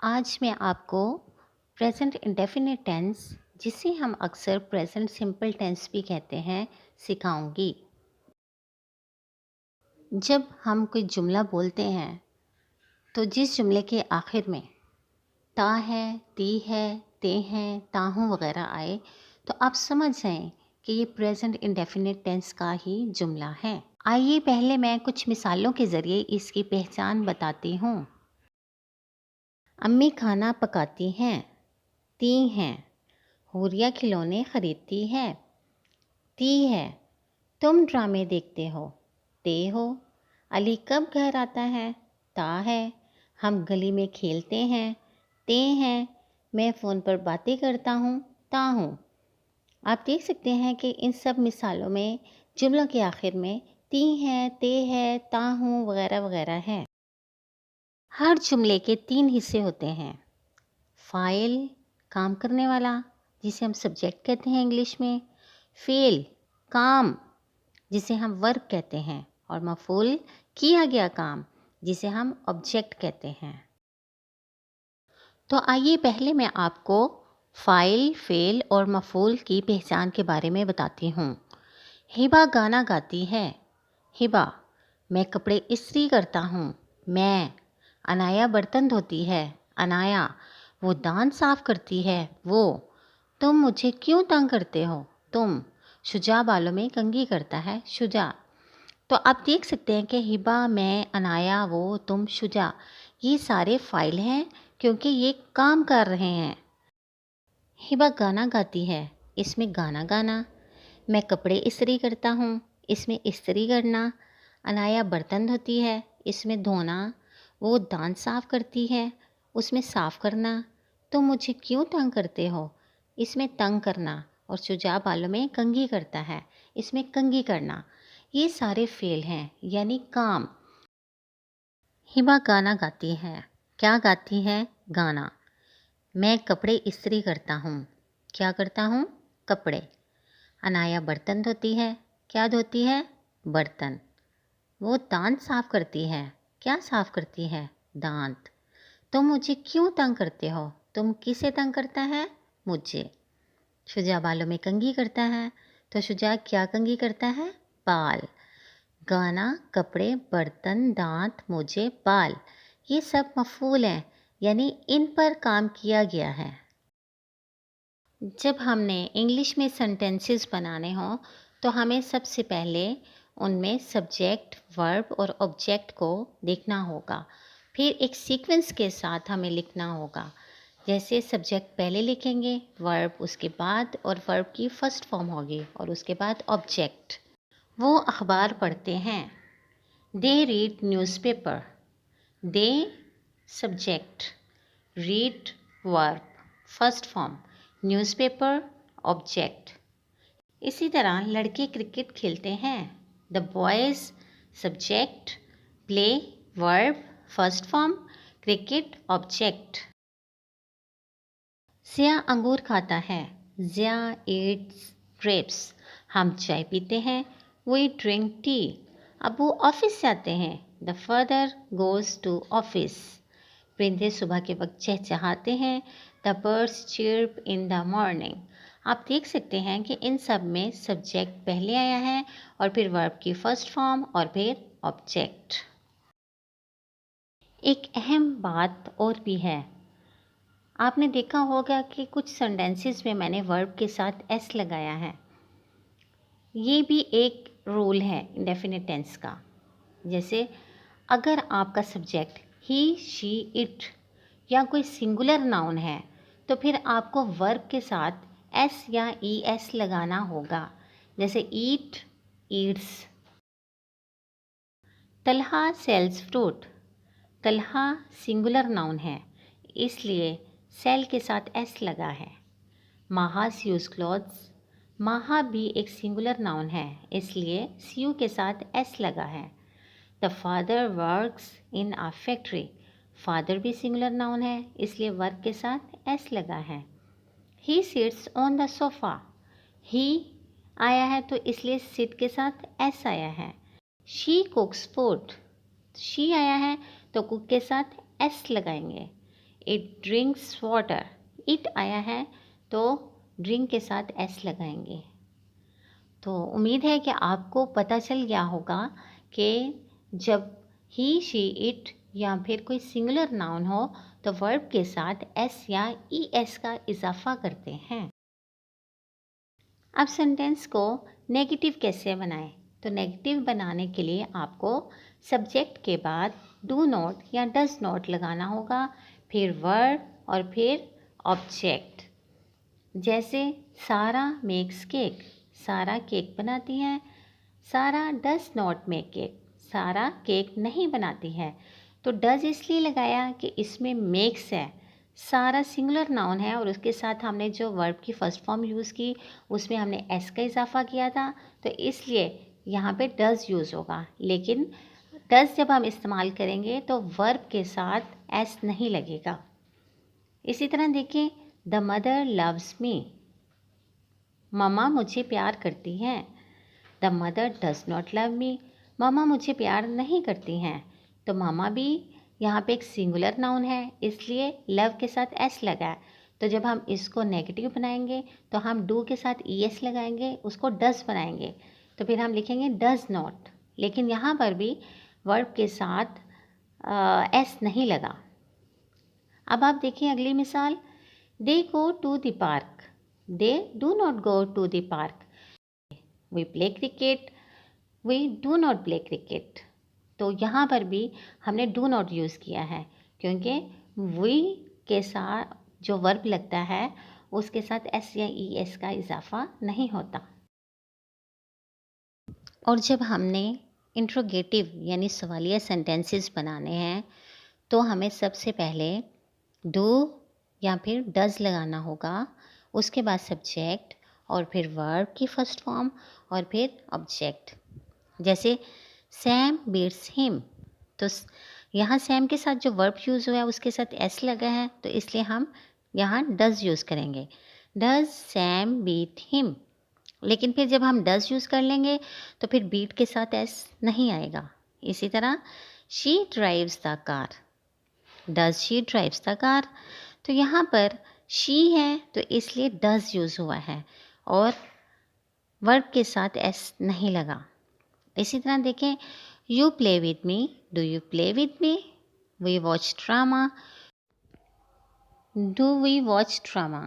आज मैं आपको प्रेजेंट इंडेफिनिट टेंस, जिसे हम अक्सर प्रेजेंट सिंपल टेंस भी कहते हैं, सिखाऊंगी। जब हम कोई जुमला बोलते हैं तो जिस जुमले के आखिर में ता है, ती है, ते हैं, ताहू वगैरह आए तो आप समझ जाएं कि ये प्रेजेंट इंडेफिनिट टेंस का ही जुमला है। आइए पहले मैं कुछ मिसालों के ज़रिए इसकी पहचान बताती हूँ। अम्मी खाना पकाती हैं, ती हैं। हुरिया खिलौने खरीदती है, ती है। तुम ड्रामे देखते हो, ते हो। अली कब घर आता है, ता है। हम गली में खेलते हैं, ते हैं। मैं फ़ोन पर बातें करता हूँ, ता हूँ। आप देख सकते हैं कि इन सब मिसालों में जुमलों के आखिर में ती है, ते है, ता हूँ वगैरह वगैरह है। हर जुमले के 3 हिस्से होते हैं। फ़ाइल, काम करने वाला, जिसे हम सब्जेक्ट कहते हैं इंग्लिश में। फ़ेल, काम, जिसे हम वर्ब कहते हैं। और मफ़ूल, किया गया काम, जिसे हम ऑब्जेक्ट कहते हैं। तो आइए पहले मैं आपको फ़ाइल, फ़ेल और मफ़ूल की पहचान के बारे में बताती हूँ। हिबा गाना गाती है, हिबा। मैं कपड़े इस्त्री करता हूँ, मैं। अनाया बर्तन धोती है, अनाया। वो दांत साफ करती है, वो। तुम मुझे क्यों तंग करते हो, तुम। शुजा बालों में कंघी करता है, शुजा। तो आप देख सकते हैं कि हिबा, मैं, अनाया, वो, तुम, शुजा, ये सारे फ़ाइल हैं क्योंकि ये काम कर रहे हैं। हिबा गाना गाती है, इसमें गाना गाना। मैं कपड़े इस्त्री करता हूँ, इसमें इस्त्री करना। अनाया बर्तन धोती है, इसमें धोना। वो दांत साफ करती है, उसमें साफ करना। तुम मुझे क्यों तंग करते हो, इसमें तंग करना। और शुजा बालों में कंघी करता है, इसमें कंघी करना। ये सारे फेल हैं, यानी काम। हिबा गाना गाती है, क्या गाती है, गाना। मैं कपड़े इस्त्री करता हूँ, क्या करता हूँ, कपड़े। अनाया बर्तन धोती है, क्या धोती है, बर्तन। वो दांत साफ करती है, क्या साफ करती है, दांत। तुम मुझे क्यों तंग करते हो, तुम किसे तंग करता है, मुझे। शुजा बालों में कंघी करता है, तो शुजा क्या कंघी करता है, बाल। गाना, कपड़े, बर्तन, दांत, मुझे, बाल, ये सब मफ़ूल हैं, यानी इन पर काम किया गया है। जब हमने इंग्लिश में सेंटेंसेस बनाने हों तो हमें सबसे पहले उनमें सब्जेक्ट, वर्ब और ऑब्जेक्ट को देखना होगा। फिर एक सीक्वेंस के साथ हमें लिखना होगा। जैसे सब्जेक्ट पहले लिखेंगे, वर्ब उसके बाद, और वर्ब की फ़र्स्ट फॉर्म होगी और उसके बाद ऑब्जेक्ट। वो अखबार पढ़ते हैं, they read newspaper. They subject, read verb first form, newspaper object. इसी तरह लड़के क्रिकेट खेलते हैं, the boys subject, play verb first form, cricket object. Zia अंगूर खाता है, ज़िया ईट्स ग्रेप्स। हम चाय पीते हैं, वी ड्रिंक टी। अबू ऑफिस जाते हैं, the father goes to office. परिंदे सुबह के वक्त चहचहाते हैं, the birds chirp in the morning. आप देख सकते हैं कि इन सब में सब्जेक्ट पहले आया है और फिर वर्ब की फर्स्ट फॉर्म और फिर ऑब्जेक्ट। एक अहम बात और भी है, आपने देखा होगा कि कुछ सेंटेंसेस में मैंने वर्ब के साथ एस लगाया है। ये भी एक रूल है इंडेफिनिट टेंस का। जैसे अगर आपका सब्जेक्ट ही, शी, इट या कोई सिंगुलर नाउन है तो फिर आपको वर्ब के साथ एस या ई एस लगाना होगा। जैसे eat, eats. Talha sells fruit. Talha singular noun है, इसलिए सेल के साथ एस लगा है। माहास यूज़ क्लॉथ्स। माहा भी एक सिंगुलर नाउन है, इसलिए सी यू के साथ एस लगा है। The father works in a factory. Father भी सिंगुलर नाउन है, इसलिए वर्क के साथ एस लगा है। He sits on the sofa. He आया है तो इसलिए सिट के साथ एस आया है। She कुक्स food. शी आया है तो कुक के साथ एस लगाएंगे। It drinks water. इट आया है तो ड्रिंक के साथ एस लगाएंगे। तो उम्मीद है कि आपको पता चल गया होगा कि जब ही, शी, इट या फिर कोई सिंगुलर नाउन हो तो वर्ब के साथ एस या ई एस का इजाफा करते हैं। अब सेंटेंस को नेगेटिव कैसे बनाएं? तो नेगेटिव बनाने के लिए आपको सब्जेक्ट के बाद डू नॉट या डज नॉट लगाना होगा, फिर वर्ब और फिर ऑब्जेक्ट। जैसे सारा मेक्स केक, सारा केक बनाती है। सारा डज नॉट मेक केक, सारा केक नहीं बनाती है। तो डज इसलिए लगाया कि इसमें मेक्स है, सारा सिंगुलर नाउन है और उसके साथ हमने जो वर्ब की फर्स्ट फॉर्म यूज़ की उसमें हमने एस का इजाफा किया था, तो इसलिए यहाँ पे डज यूज़ होगा। लेकिन डज जब हम इस्तेमाल करेंगे तो वर्ब के साथ एस नहीं लगेगा। इसी तरह देखिए, द मदर लव्स मी, मम्मा मुझे प्यार करती हैं। The mother does not love me, मम्मा मुझे प्यार नहीं करती हैं। तो मम्मा भी यहाँ पे एक सिंगुलर नाउन है, इसलिए लव के साथ एस लगा है। तो जब हम इसको नेगेटिव बनाएंगे तो हम डू के साथ ई एस लगाएंगे, उसको डज बनाएंगे, तो फिर हम लिखेंगे डज नॉट। लेकिन यहाँ पर भी वर्ब के साथ एस नहीं लगा। अब आप देखिए अगली मिसाल, they go to the park, they do not go to the park. We play cricket, we do not play cricket. तो यहाँ पर भी हमने डू नॉट यूज़ किया है क्योंकि वी के साथ जो वर्ब लगता है उसके साथ एस या ई एस का इजाफा नहीं होता। और जब हमने इंट्रोगेटिव यानी सवालिया सेंटेंसेस बनाने हैं तो हमें सबसे पहले डू या फिर डज लगाना होगा, उसके बाद सब्जेक्ट और फिर वर्ब की फर्स्ट फॉर्म और फिर ऑब्जेक्ट। जैसे सैम बीट्स हिम, तो यहाँ सैम के साथ जो वर्ब यूज़ हुआ है उसके साथ एस लगा है, तो इसलिए हम यहाँ डज यूज़ करेंगे, डज सैम बीट हिम। लेकिन फिर जब हम डज यूज़ कर लेंगे तो फिर बीट के साथ एस नहीं आएगा। इसी तरह she drives the car, does she drives the car. तो यहाँ पर शी है तो इसलिए डज यूज़ हुआ है और वर्ब के साथ एस नहीं लगा। इसी तरह देखें, you play with me, do you play with me, we watch drama, do we watch drama.